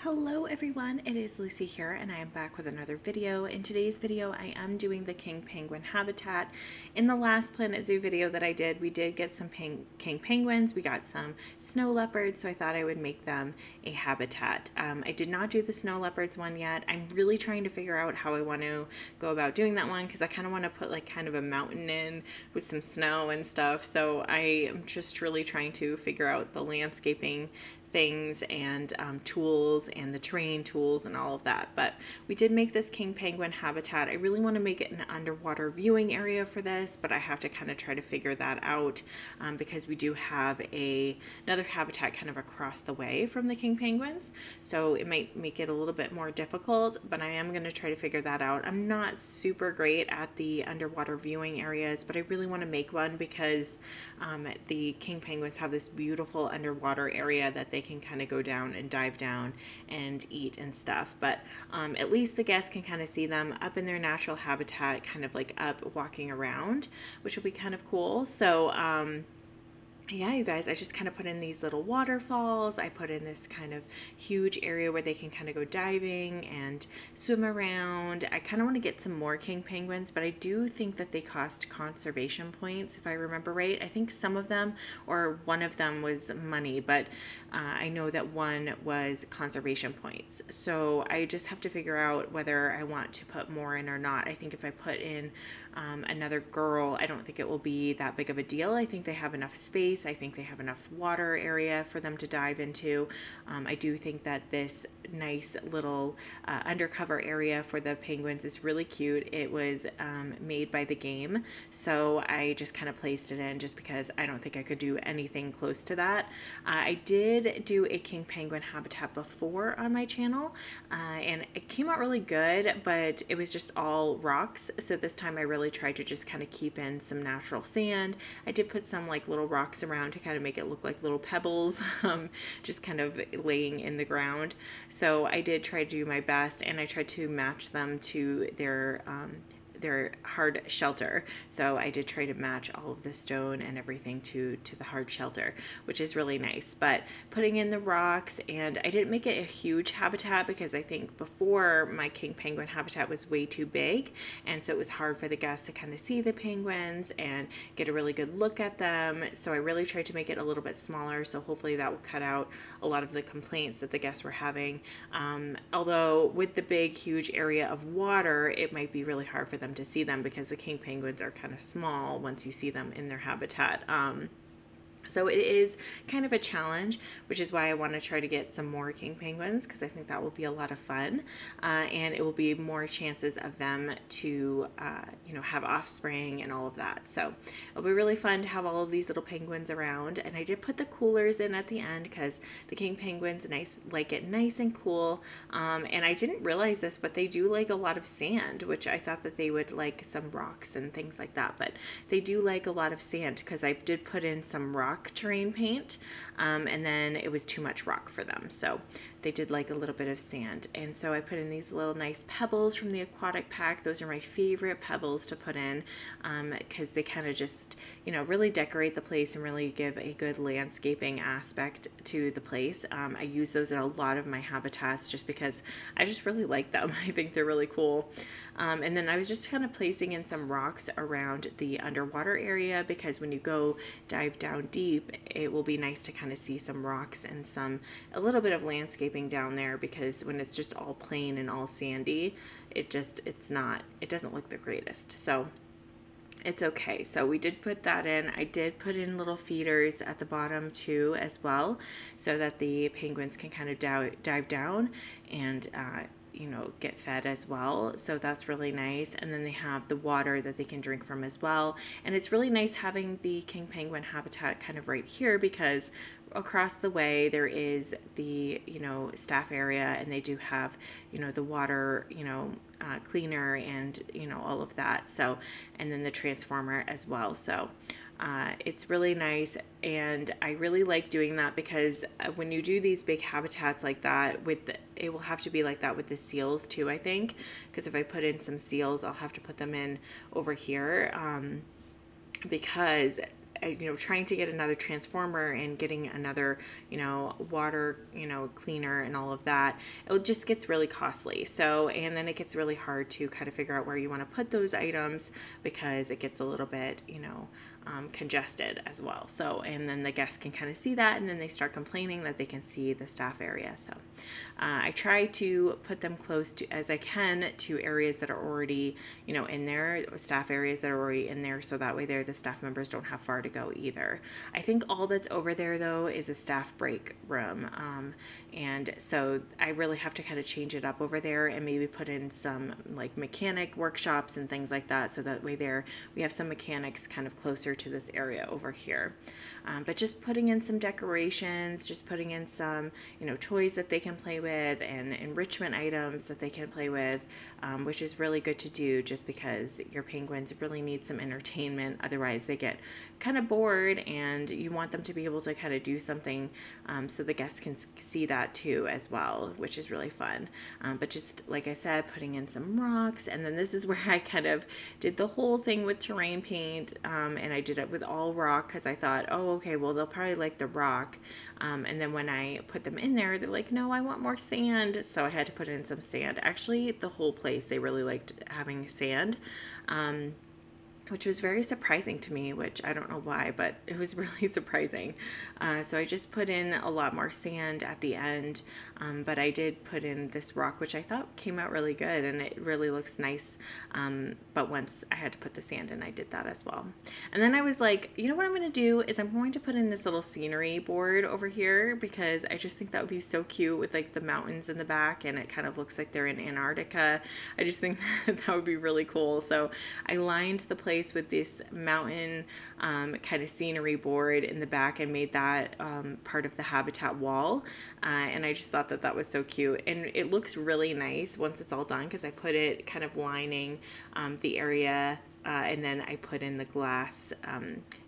Hello everyone, it is Lucy here and I am back with another video. In today's video I am doing the king penguin habitat. In the last Planet Zoo video that I did, we did get some king penguins, we got some snow leopards, so I thought I would make them a habitat. I did not do the snow leopards one yet. I'm really trying to figure out how I want to go about doing that one because I kind of want to put like kind of a mountain in with some snow and stuff, so I am just really trying to figure out the landscaping things and tools and the terrain tools and all of that. But we did make this king penguin habitat. I really want to make it an underwater viewing area for this, but I have to kind of try to figure that out because we do have another habitat kind of across the way from the king penguins, so it might make it a little bit more difficult, but I am going to try to figure that out. I'm not super great at the underwater viewing areas, but I really want to make one because the king penguins have this beautiful underwater area that they can kind of go down and dive down and eat and stuff. But at least the guests can kind of see them up in their natural habitat, kind of like up walking around, which will be kind of cool. So yeah, you guys, I just kind of put in these little waterfalls. I put in this kind of huge area where they can kind of go diving and swim around. I kind of want to get some more king penguins, but I do think that they cost conservation points, if I remember right. I think some of them, or one of them, was money, but I know that one was conservation points. So I just have to figure out whether I want to put more in or not. I think if I put in another girl, I don't think it will be that big of a deal. I think they have enough space. I think they have enough water area for them to dive into. I do think that this nice little undercover area for the penguins is really cute. It was made by the game, so I just kind of placed it in just because I don't think I could do anything close to that. I did do a king penguin habitat before on my channel, and it came out really good, but it was just all rocks. So this time I really tried to just kind of keep in some natural sand. I did put some like little rocks around to kind of make it look like little pebbles, just kind of laying in the ground. So I did try to do my best, and I tried to match them to their hard shelter. So I did try to match all of the stone and everything to the hard shelter, which is really nice. But putting in the rocks, and I didn't make it a huge habitat because I think before my king penguin habitat was way too big, and so it was hard for the guests to kind of see the penguins and get a really good look at them. So I really tried to make it a little bit smaller, so hopefully that will cut out a lot of the complaints that the guests were having. Although with the big huge area of water, it might be really hard for them to see them because the king penguins are kind of small once you see them in their habitat. So it is kind of a challenge, which is why I want to try to get some more king penguins, because I think that will be a lot of fun, and it will be more chances of them to have offspring and all of that. So it'll be really fun to have all of these little penguins around. And I did put the coolers in at the end because the king penguins like it nice and cool, and I didn't realize this, but they do like a lot of sand, which I thought that they would like some rocks and things like that, but they do like a lot of sand because I did put in some rock terrain paint, and then it was too much rock for them, so they did like a little bit of sand. And so I put in these little nice pebbles from the aquatic pack. Those are my favorite pebbles to put in because they kind of just really decorate the place and really give a good landscaping aspect to the place. I use those in a lot of my habitats just because I just really like them. I think they're really cool. And then I was just kind of placing in some rocks around the underwater area because when you go dive down deep, it will be nice to kind of see some rocks and a little bit of landscaping down there, because when it's just all plain and all sandy, it doesn't look the greatest. So it's okay. So we did put that in. I did put in little feeders at the bottom too as well, so that the penguins can kind of dive down and get fed as well. So that's really nice. And then they have the water that they can drink from as well. And it's really nice having the king penguin habitat kind of right here, because across the way there is the staff area, and they do have the water cleaner and all of that. So, and then the transformer as well. So it's really nice, and I really like doing that because when you do these big habitats like that, it will have to be like that with the seals too, I think, because if I put in some seals, I'll have to put them in over here because you know, trying to get another transformer and getting another, you know, water, you know, cleaner and all of that, it just gets really costly. So, and then it gets really hard to kind of figure out where you want to put those items because it gets a little bit, you know, congested as well. So, and then the guests can kind of see that, and then they start complaining that they can see the staff area. So I try to put them close to as I can to areas that are already, you know, in there, staff areas that are already in there, so that way there the staff members don't have far to go either. I think all that's over there though is a staff break room, and so I really have to kind of change it up over there and maybe put in some like mechanic workshops and things like that, so that way there we have some mechanics kind of closer to this area over here. But just putting in some decorations, just putting in some, you know, toys that they can play with and enrichment items that they can play with, which is really good to do just because your penguins really need some entertainment. Otherwise they get kind of bored, and you want them to be able to kind of do something so the guests can see that too as well, which is really fun. But just like I said, putting in some rocks, and then this is where I kind of did the whole thing with terrain paint, and I did it with all rock because I thought, oh, okay, well, they'll probably like the rock. And then when I put them in there, they're like, no, I want more sand. So I had to put in some sand. Actually, the whole place, they really liked having sand. Which was very surprising to me, which I don't know why, but it was really surprising. So I just put in a lot more sand at the end, but I did put in this rock, which I thought came out really good, and it really looks nice. But once I had to put the sand in, I did that as well. And then I was like, you know what I'm going to do is I'm going to put in this little scenery board over here, because I just think that would be so cute with like the mountains in the back, and it kind of looks like they're in Antarctica. I just think that would be really cool. So I lined the place with this mountain kind of scenery board in the back and made that part of the habitat wall, and I just thought that that was so cute, and it looks really nice once it's all done because I put it kind of lining the area, and then I put in the glass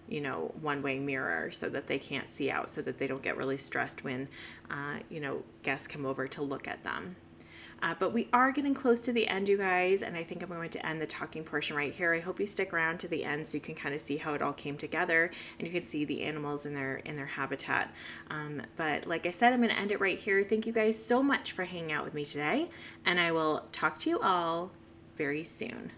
you know, one-way mirror so that they can't see out, so that they don't get really stressed when you know, guests come over to look at them. But we are getting close to the end, you guys, and I think I'm going to end the talking portion right here. I hope you stick around to the end so you can kind of see how it all came together, and you can see the animals in their habitat. But like I said, I'm going to end it right here. Thank you guys so much for hanging out with me today, and I will talk to you all very soon.